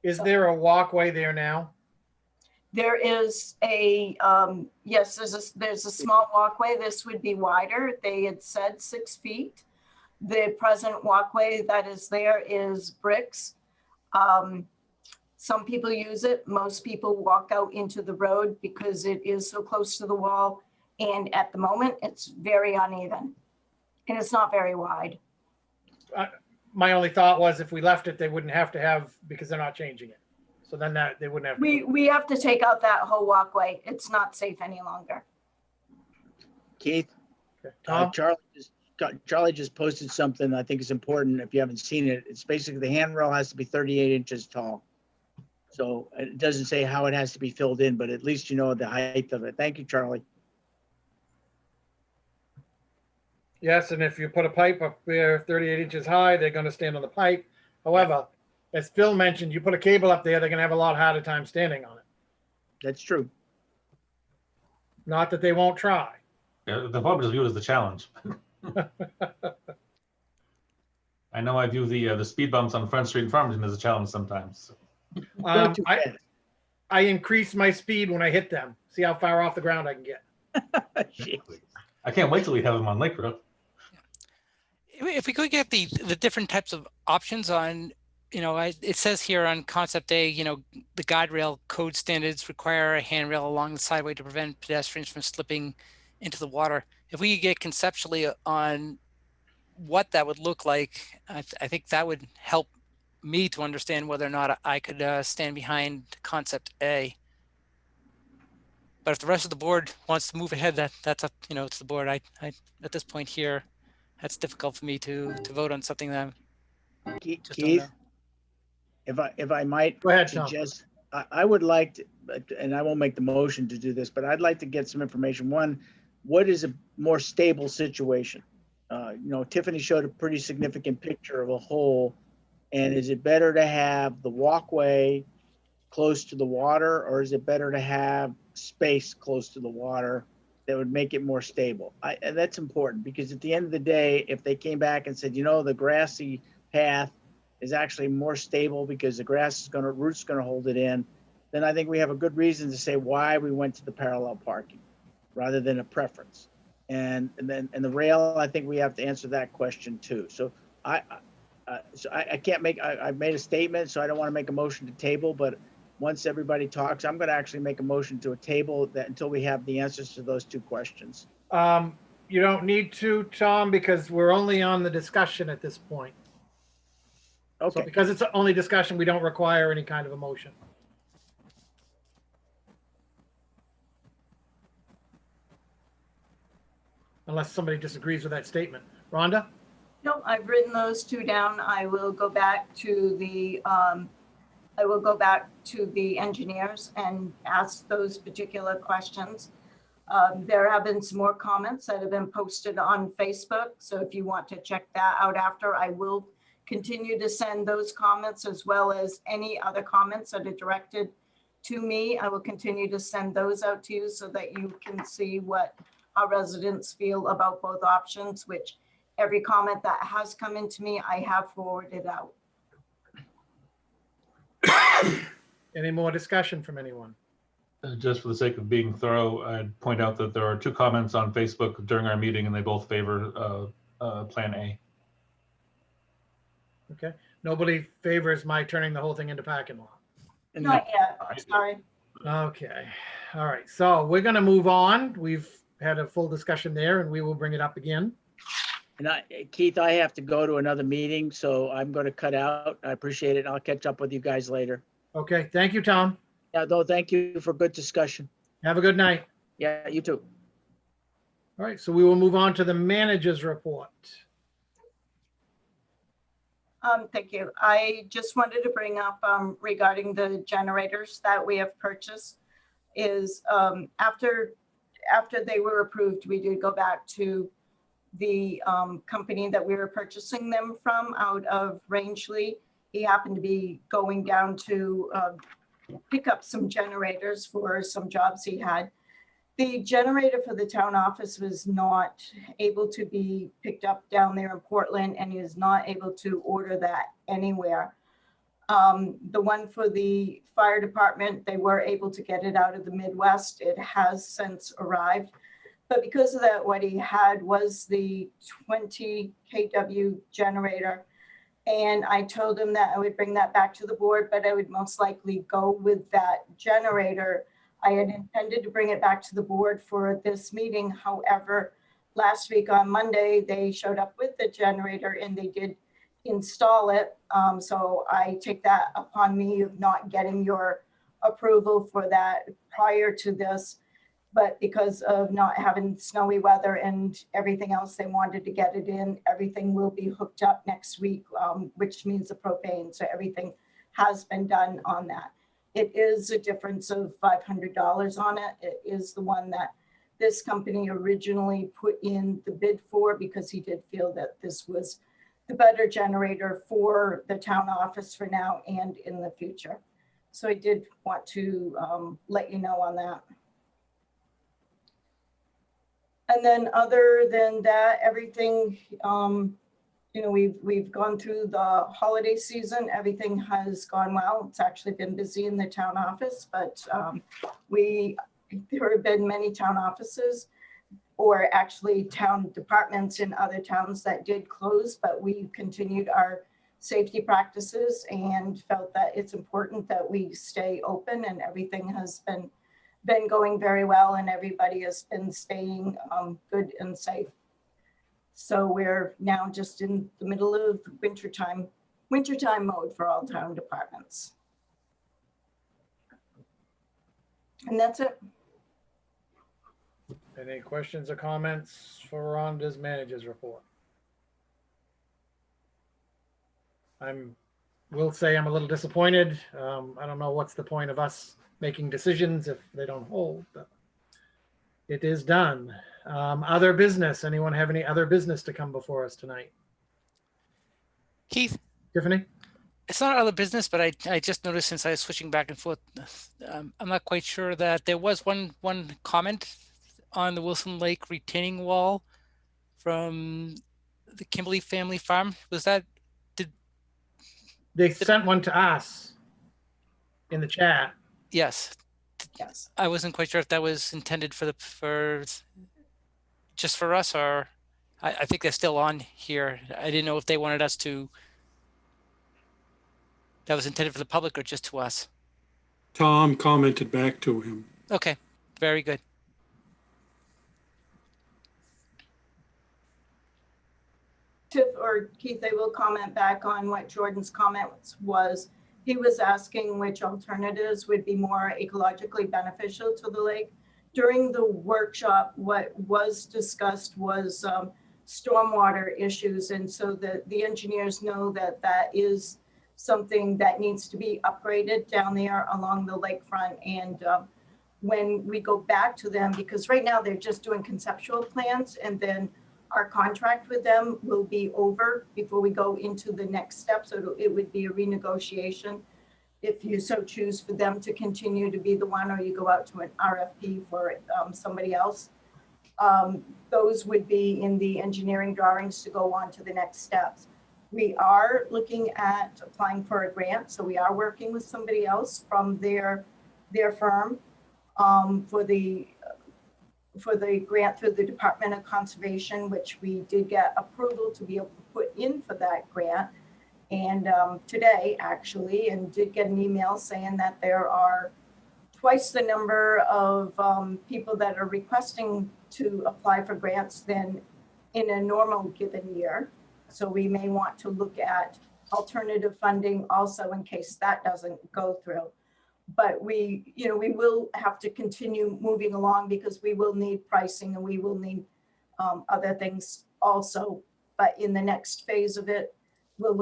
Is there a walkway there now? There is a, yes, there's a small walkway. This would be wider. They had said 6 feet. The present walkway that is there is bricks. Some people use it. Most people walk out into the road because it is so close to the wall. And at the moment, it's very uneven and it's not very wide. My only thought was if we left it, they wouldn't have to have, because they're not changing it. So then they wouldn't have. We have to take out that whole walkway. It's not safe any longer. Keith, Okay. Tom? Charlie just posted something I think is important. If you haven't seen it, it's basically the handrail has to be 38 inches tall. So it doesn't say how it has to be filled in, but at least you know the height of it. Thank you, Charlie. Yes, and if you put a pipe up there 38 inches high, they're going to stand on the pipe. However, as Phil mentioned, you put a cable up there, they're going to have a lot harder time standing on it. That's true. Not that they won't try. Yeah, the problem is viewed as the challenge. I know I view the speed bumps on Front Street in Farmington as a challenge sometimes. I increase my speed when I hit them. See how far off the ground I can get. I can't wait till we have them on Lake Road. If we could get the different types of options on, it says here on concept A, the guide rail code standards require a handrail along the sideway to prevent pedestrians from slipping into the water. If we could get conceptually on what that would look like, I think that would help me to understand whether or not I could stand behind concept A. But if the rest of the board wants to move ahead, that's up, to the board. I at this point here, that's difficult for me to vote on something that just Keith, if I might Go ahead, suggest, I would like to, and I won't make the motion to do this, but I'd like to get some information. One, what is a more stable situation? Tiffany showed a pretty significant picture of a hole. And is it better to have the walkway close to the water, or is it better to have space close to the water that would make it more stable? And that's important, because at the end of the day, if they came back and said, the grassy path is actually more stable because the roots going to hold it in, then I think we have a good reason to say why we went to the parallel parking rather than a preference. And the rail, I think we have to answer that question too. So I can't make, I've made a statement, so I don't want to make a motion to table, but once everybody talks, I'm going to actually make a motion to a table that until we have the answers to those two questions. You don't need to, Tom, because we're only on the discussion at this point. So Okay, because it's only discussion, we don't require any kind of a motion. Unless somebody disagrees with that statement. Rhonda? No, I've written those two down. I will go back to the engineers and ask those particular questions. There have been some more comments that have been posted on Facebook. So if you want to check that out after, I will continue to send those comments as well as any other comments that are directed to me. I will continue to send those out to you so that you can see what our residents feel about both options, which every comment that has come into me, I have forwarded out. Any more discussion from anyone? Just for the sake of being thorough, I'd point out that there are 2 comments on Facebook during our meeting, and they both favor Plan A. Okay. Nobody favors my turning the whole thing into parking lot. Not yet, sorry. Okay. All right. So we're going to move on. We've had a full discussion there, and we will bring it up again. and Keith, I have to go to another meeting, so I'm going to cut out. I appreciate it. I'll catch up with you guys later. Okay. Thank you, Tom. Yeah, though, thank you for good discussion. Have a good night. Yeah, you too. All right. So we will move on to the manager's report. Thank you. I just wanted to bring up regarding the generators that we have purchased is after they were approved, we did go back to the company that we were purchasing them from out of Rangeley. He happened to be going down to pick up some generators for some jobs he had. The generator for the town office was not able to be picked up down there in Portland, and he is not able to order that anywhere. The one for the fire department, they were able to get it out of the Midwest. It has since arrived. But because of that, what he had was the 20 kW generator. And I told him that I would bring that back to the board, but I would most likely go with that generator. I had intended to bring it back to the board for this meeting. However, last week on Monday, they showed up with the generator and they did install it. So I take that upon me of not getting your approval for that prior to this. But because of not having snowy weather and everything else, they wanted to get it in. Everything will be hooked up next week, which means the propane. So everything has been done on that. It is a difference of $500 on it. It is the one that this company originally put in the bid for because he did feel that this was the better generator for the town office for now and in the future. So I did want to let you know on that. And then other than that, everything, you know, we've gone through the holiday season. Everything has gone well. It's actually been busy in the town office, but there have been many town offices or actually town departments in other towns that did close, but we continued our safety practices and felt that it's important that we stay open, and everything has been going very well, and everybody has been staying good and safe. So we're now just in the middle of wintertime mode for all town departments. And that's it. Any questions or comments for Rhonda's manager's report? Will say I'm a little disappointed. I don't know what's the point of us making decisions if they don't hold, but it is done. Other business, anyone have any other business to come before us tonight? Keith, Tiffany? it's not other business, but I just noticed since I was switching back and forth, I'm not quite sure that there was one comment on the Wilson Lake retaining wall from the Kimberly family farm. Was that, They sent one to us in the chat. yes, Yes. I wasn't quite sure if that was intended for just for us, or I think they're still on here. I didn't know if they wanted us to, that was intended for the public or just to us. Tom commented back to him. Okay, very good. Tiff or Keith, I will comment back on what Jordan's comments was. He was asking which alternatives would be more ecologically beneficial to the lake. During the workshop, what was discussed was stormwater issues. And so the engineers know that that is something that needs to be upgraded down there along the lakefront. And when we go back to them, because right now they're just doing conceptual plans, and then our contract with them will be over before we go into the next step. So it would be a renegotiation if you so choose for them to continue to be the one, or you go out to an RFP for somebody else. Those would be in the engineering drawings to go on to the next steps. We are looking at applying for a grant. So we are working with somebody else from their firm for the grant through the Department of Conservation, which we did get approval to be able to put in for that grant. And today, actually, and did get an email saying that there are twice the number of people that are requesting to apply for grants than in a normal given year. So we may want to look at alternative funding also in case that doesn't go through. But we will have to continue moving along because we will need pricing and we will need other things also. But in the next phase of it, we'll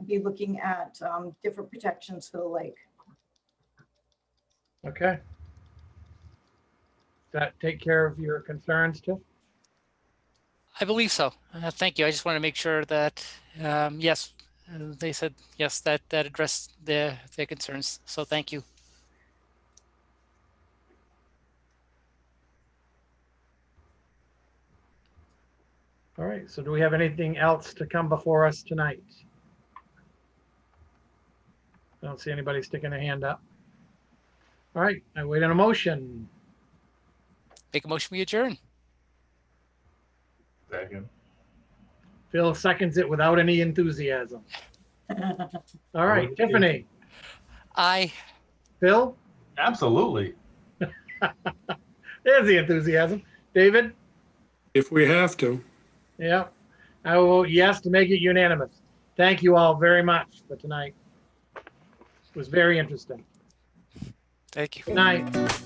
be looking at different protections for the lake. Okay. Does that take care of your concerns, Tiff? I believe so. Thank you. I just want to make sure that, yes, they said, yes, that addressed their concerns. So thank you. All right, so do we have anything else to come before us tonight? I don't see anybody sticking a hand up. All right, I wait on a motion. Make a motion, we adjourn. Second. Phil seconds it without any enthusiasm. All right, Tiffany, Aye. Phil, Absolutely. there's the enthusiasm. David? If we have to. Yeah, I will vote yes to make it unanimous. Thank you all very much for tonight. It was very interesting. Thank you. Good night.